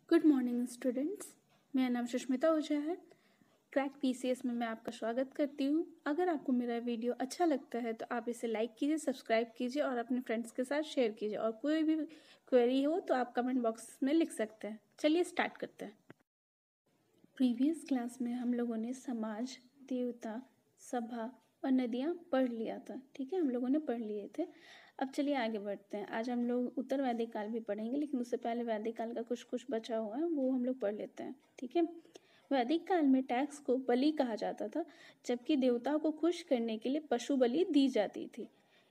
Good morning students. मेरा नाम सुष्मिता ओझा है। क्रैक पीसीएस में मैं आपका स्वागत करती हूँ। अगर आपको मेरा वीडियो अच्छा लगता है तो आप इसे लाइक कीजिए, सब्सक्राइब कीजिए और अपने फ्रेंड्स के साथ शेयर कीजिए। और कोई भी क्वेरी हो तो आप कमेंट बॉक्स में लिख सकते हैं। चलिए स्टार्ट करते हैं। प्रीवियस क्लास में हम लोगों ने समाज, देवता, सभा और नदियाँ पढ़ लिया था। ठीक है, हम लोगों ने पढ़ लिए थे। अब चलिए आगे बढ़ते हैं। आज हम लोग उत्तर वैदिक काल भी पढ़ेंगे, लेकिन उससे पहले वैदिक काल का कुछ बचा हुआ है वो हम लोग पढ़ लेते हैं। ठीक है, वैदिक काल में टैक्स को बलि कहा जाता था, जबकि देवताओं को खुश करने के लिए पशु बलि दी जाती थी।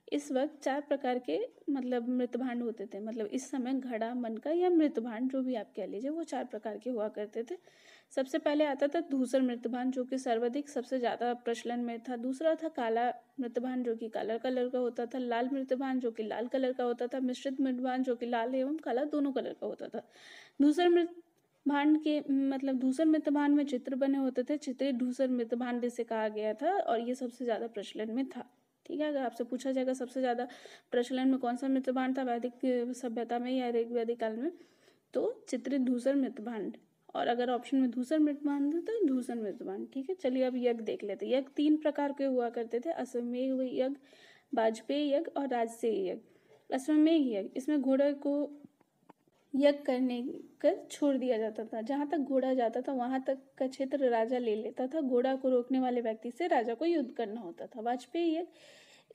इस वक्त 4 प्रकार के मतलब मृतभांड होते थे। मतलब इस समय घड़ा, मनका या मृतभांड जो भी आप कह लीजिए, वो 4 प्रकार के हुआ करते थे। सबसे पहले आता था धूसर मृतभांड, जो कि सर्वाधिक सबसे ज़्यादा प्रचलन में था। दूसरा था काला मृतभांड, जो कि काला कलर का होता था। लाल मृतभांड, जो कि लाल कलर का होता था। मिश्रित मृतभांड, जो कि लाल एवं काला दोनों कलर का होता था। धूसर मृतभांड के मतलब धूसर मृतभांड में चित्र बने होते थे। चित्रित धूसर मृतभांड जिसे कहा गया था, और ये सबसे ज़्यादा प्रचलन में था। ठीक है, अगर आपसे पूछा जाएगा सबसे ज़्यादा प्रचलन में कौन सा मृतभांड था वैदिक सभ्यता में या वैदिक काल में, तो चित्रित धूसर मृतभांड। और अगर ऑप्शन में धूसर मृतभांड था तो धूसर मृतभांड। ठीक है, चलिए अब यज्ञ देख लेते हैं। यज्ञ 3 प्रकार के हुआ करते थे: अश्वमेध यज्ञ, वाजपेयी यज्ञ और राजसेयी यज्ञ। अश्वमेध यज्ञ, इसमें घोड़े को यज्ञ करने कर छोड़ दिया जाता था। जहाँ तक घोड़ा जाता था वहां तक का क्षेत्र राजा ले लेता था। घोड़ा को रोकने वाले व्यक्ति से राजा को युद्ध करना होता था। वाजपेयी यज्ञ,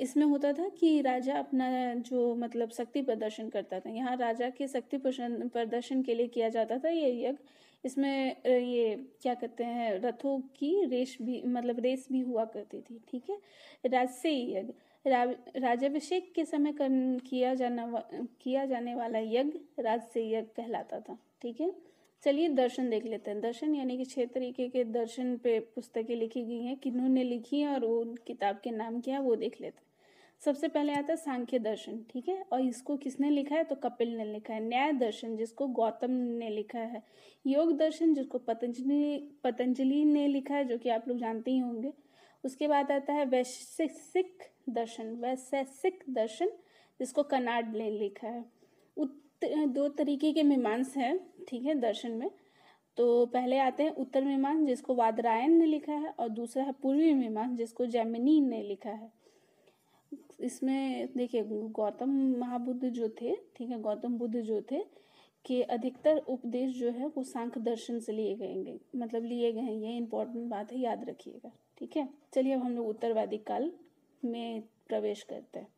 इसमें होता था कि राजा अपना जो मतलब शक्ति प्रदर्शन करता था। यहाँ राजा के शक्ति प्रदर्शन के लिए किया जाता था ये यज्ञ। इसमें ये क्या कहते हैं, रथों की रेस भी मतलब रेस भी हुआ करती थी। ठीक है, राजसेयी यज्ञ, राज्याभिषेक के समय किया जाने वाला यज्ञ राजसेयी यज्ञ कहलाता था। ठीक है, चलिए दर्शन देख लेते हैं। दर्शन यानी कि 6 तरीके के दर्शन पे पुस्तकें लिखी गई हैं। किन्होंने लिखी है और वो किताब के नाम क्या है वो देख लेते हैं। सबसे पहले आता है सांख्य दर्शन। ठीक है, और इसको किसने लिखा है तो कपिल ने लिखा है। न्याय दर्शन, जिसको गौतम ने लिखा है। योग दर्शन, जिसको पतंजलि ने लिखा है, जो कि आप लोग जानते ही होंगे। उसके बाद आता है वैशेषिक दर्शन, जिसको कनाड ने लिखा है। 2 तरीके के मीमांस हैं। ठीक है, दर्शन में तो पहले आते हैं उत्तर मीमांस, जिसको वादरायण ने लिखा है, और दूसरा है पूर्वी मीमांस, जिसको जैमिनी ने लिखा है। इसमें देखिए गौतम महाबुद्ध जो थे, ठीक है, गौतम बुद्ध जो थे कि अधिकतर उपदेश जो है वो सांख्य दर्शन से लिए गए हैं। ये इंपॉर्टेंट बात है, याद रखिएगा। ठीक है, चलिए अब हम लोग उत्तर वैदिक काल में प्रवेश करते हैं।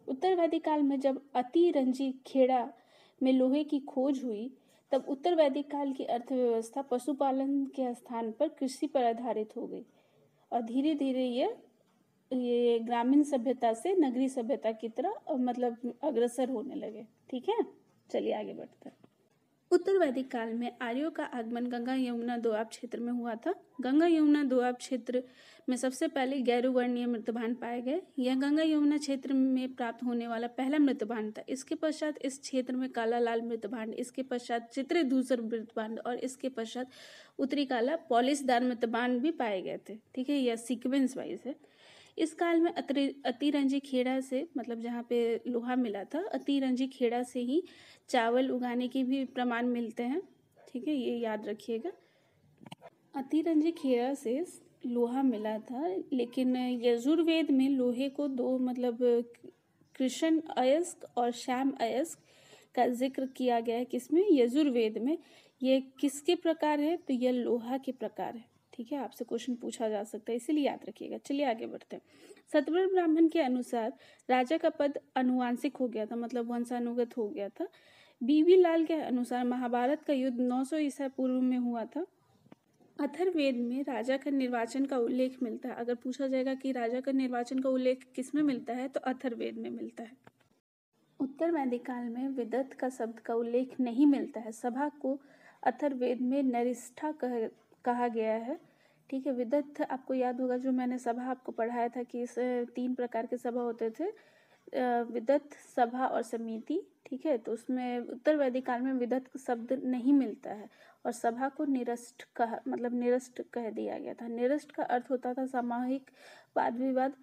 उत्तर वैदिक काल में जब अतिरंजी खेड़ा में लोहे की खोज हुई, तब उत्तर वैदिक काल की अर्थव्यवस्था पशुपालन के स्थान पर कृषि पर आधारित हो गई, और धीरे धीरे ये ग्रामीण सभ्यता से नगरीय सभ्यता की तरह मतलब अग्रसर होने लगे। ठीक है, चलिए आगे बढ़ते हैं। उत्तर वैदिक काल में आर्यों का आगमन गंगा यमुना दोआब क्षेत्र में हुआ था। गंगा यमुना दोआब क्षेत्र में सबसे पहले गैरुवर्णीय मृतभांड पाए गए। यह गंगा यमुना क्षेत्र में प्राप्त होने वाला पहला मृतभांड था। इसके पश्चात इस क्षेत्र में काला लाल मृतभांड, इसके पश्चात चित्रित धूसर मृतभांड और इसके पश्चात उत्तरी काला पॉलिशदार मृतभांड भी पाए गए थे। ठीक है, यह सीक्वेंस वाइज है। इस काल में अतिरंजी खेड़ा से मतलब जहाँ पे लोहा मिला था, अतिरंजी खेड़ा से ही चावल उगाने के भी प्रमाण मिलते हैं। ठीक है, ये याद रखिएगा। अतिरंजी खेड़ा से लोहा मिला था, लेकिन यजुर्वेद में लोहे को 2 मतलब कृष्ण अयस्क और श्याम अयस्क का जिक्र किया गया है। किसमें? यजुर्वेद में। ये किसके प्रकार है तो यह लोहा के प्रकार है। ठीक है, आपसे क्वेश्चन पूछा जा सकता है, इसीलिए याद रखिएगा। चलिए आगे बढ़ते हैं। सतवर ब्राह्मण के अनुसार राजा का पद अनुवांशिक हो गया था, मतलब वंशानुगत हो गया था। बीबी लाल के अनुसार महाभारत का युद्ध 900 ईसा पूर्व में हुआ था। अथर्ववेद में राजा का निर्वाचन का उल्लेख मिलता है। अगर पूछा जाएगा कि राजा का निर्वाचन का उल्लेख किस में मिलता है तो अथर्ववेद में मिलता है। उत्तर वैदिक काल में विदत का शब्द का उल्लेख नहीं मिलता है। सभा को अथर्ववेद में नरिष्ठा कहा गया है। ठीक है, विदत आपको याद होगा, जो मैंने सभा आपको पढ़ाया था कि इस 3 प्रकार के सभा होते थे, विदत, सभा और समिति। ठीक है, तो उसमें उत्तर वैदिक काल में विदत शब्द नहीं मिलता है, और सभा को निरस्त कह दिया गया था। निरस्त का अर्थ होता था सामूहिक वाद विवाद।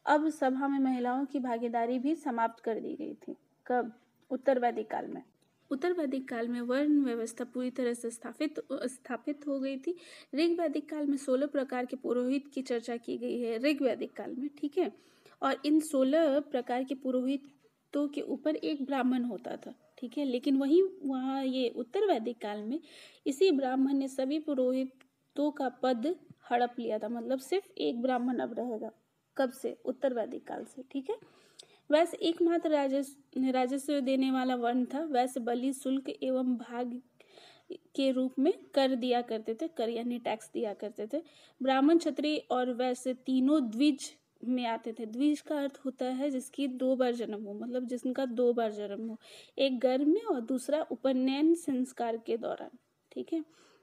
अब सभा में महिलाओं की भागीदारी भी समाप्त कर दी गई थी। कब? उत्तर वैदिक काल में। उत्तर वैदिक काल में वर्ण व्यवस्था पूरी तरह से स्थापित हो गई थी। ऋग वैदिक काल में 16 प्रकार के पुरोहित की चर्चा की गई है ऋग वैदिक काल में, ठीक है। और इन 16 प्रकार के पुरोहितों के ऊपर एक ब्राह्मण होता था, ठीक है। लेकिन वहाँ ये उत्तर वैदिक काल में इसी ब्राह्मण ने सभी पुरोहितों का पद हड़प लिया था, मतलब सिर्फ एक ब्राह्मण अब रहेगा। कब से? उत्तर वैदिक काल से, ठीक है। वैसे एकमात्र राजस्व देने वाला वर्ण था। वैसे बलि, शुल्क एवं भाग के रूप में कर दिया करते थे, कर यानी टैक्स दिया करते थे। ब्राह्मण, क्षत्रिय और वैसे तीनों द्विज में आते थे। द्विज का अर्थ होता है जिसकी 2 बार जन्म हो, मतलब जिसका 2 बार जन्म हो, एक गर्भ में और दूसरा उपनयन संस्कार के दौरान, ठीक है।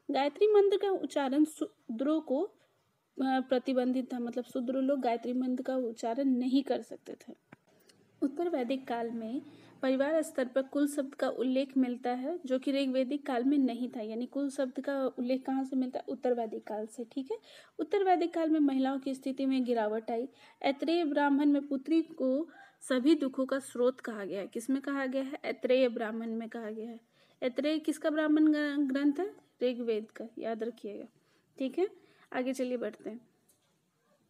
गायत्री मंत्र का उच्चारण शूद्रों को प्रतिबंधित था, मतलब शूद्र लोग गायत्री मंत्र का उच्चारण नहीं कर सकते थे। उत्तर वैदिक काल में परिवार स्तर पर कुल शब्द का उल्लेख मिलता है, जो कि ऋग वैदिक काल में नहीं था। यानी कुल शब्द का उल्लेख कहाँ से मिलता है? उत्तर वैदिक काल से, ठीक है। उत्तर वैदिक काल में महिलाओं की स्थिति में गिरावट आई। ऐत्रेय ब्राह्मण में पुत्री को सभी दुखों का स्रोत कहा गया है। किसमें कहा गया है? ऐत्रेय ब्राह्मण में कहा गया है। ऐत्रेय किसका ब्राह्मण ग्रंथ है? ऋग्वेद का, याद रखिएगा, ठीक है। आगे चलिए बढ़ते हैं।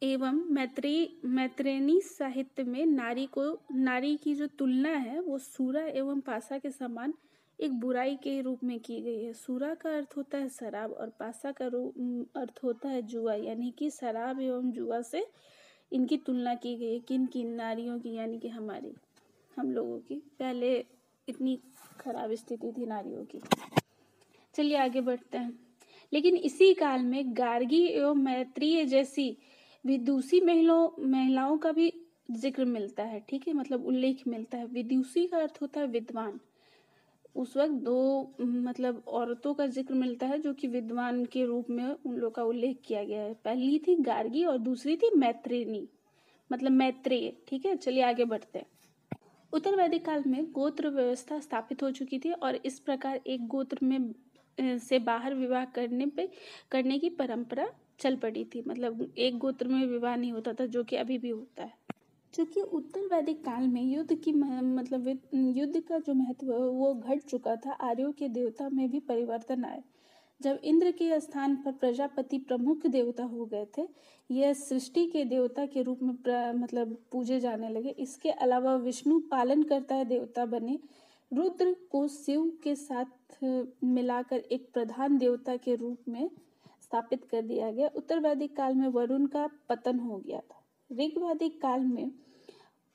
एवं मैत्रेयी साहित्य में नारी की जो तुलना है वो सूरा एवं पासा के समान एक बुराई के रूप में की गई है। सूरा का अर्थ होता है शराब और पासा का अर्थ होता है जुआ, यानी कि शराब एवं जुआ से इनकी तुलना की गई है। किन नारियों की? यानी कि हम लोगों की। पहले इतनी खराब स्थिति थी नारियों की। चलिए आगे बढ़ते हैं। लेकिन इसी काल में गार्गी एवं मैत्रेय जैसी विदुषी महिलाओं का भी जिक्र मिलता है, ठीक है, मतलब उल्लेख मिलता है। विदुषी का अर्थ होता है विद्वान। उस वक्त 2 मतलब औरतों का जिक्र मिलता है जो कि विद्वान के रूप में उन लोग का उल्लेख किया गया है। पहली थी गार्गी और दूसरी थी मैत्रेयी, मतलब मैत्रेय, ठीक है। चलिए आगे बढ़ते हैं। उत्तर वैदिक काल में गोत्र व्यवस्था स्थापित हो चुकी थी और इस प्रकार एक गोत्र में से बाहर विवाह करने की परंपरा चल पड़ी थी। मतलब एक गोत्र में विवाह नहीं होता था, जो कि अभी भी होता है। क्योंकि उत्तर वैदिक काल में युद्ध का जो महत्व वो घट चुका था, आर्यों के देवता में भी परिवर्तन आए। जब इंद्र के स्थान पर प्रजापति प्रमुख देवता हो गए थे, यह सृष्टि के देवता के रूप में पूजे जाने लगे। इसके अलावा विष्णु पालन करता है देवता बने। रुद्र को शिव के साथ मिलाकर एक प्रधान देवता के रूप में स्थापित कर दिया गया। उत्तर वैदिक काल में वरुण का पतन हो गया था। ऋग वैदिक काल में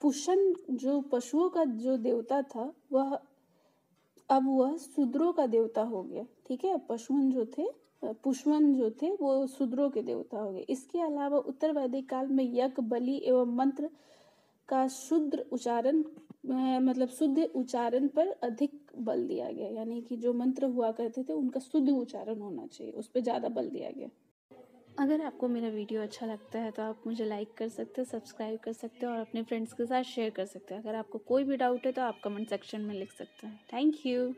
पुष्ण जो पशुओं का जो देवता था वह शूद्रों का देवता हो गया, ठीक है। पुष्ण जो थे वो शूद्रों के देवता हो गए। इसके अलावा उत्तर वैदिक काल में यज्ञ, बलि एवं मंत्र का शुद्ध उच्चारण पर अधिक बल दिया गया। यानी कि जो मंत्र हुआ करते थे उनका शुद्ध उच्चारण होना चाहिए, उस पर ज़्यादा बल दिया गया। अगर आपको मेरा वीडियो अच्छा लगता है तो आप मुझे लाइक कर सकते हो, सब्सक्राइब कर सकते हो और अपने फ्रेंड्स के साथ शेयर कर सकते हो। अगर आपको कोई भी डाउट है तो आप कमेंट सेक्शन में लिख सकते हैं। Thank you.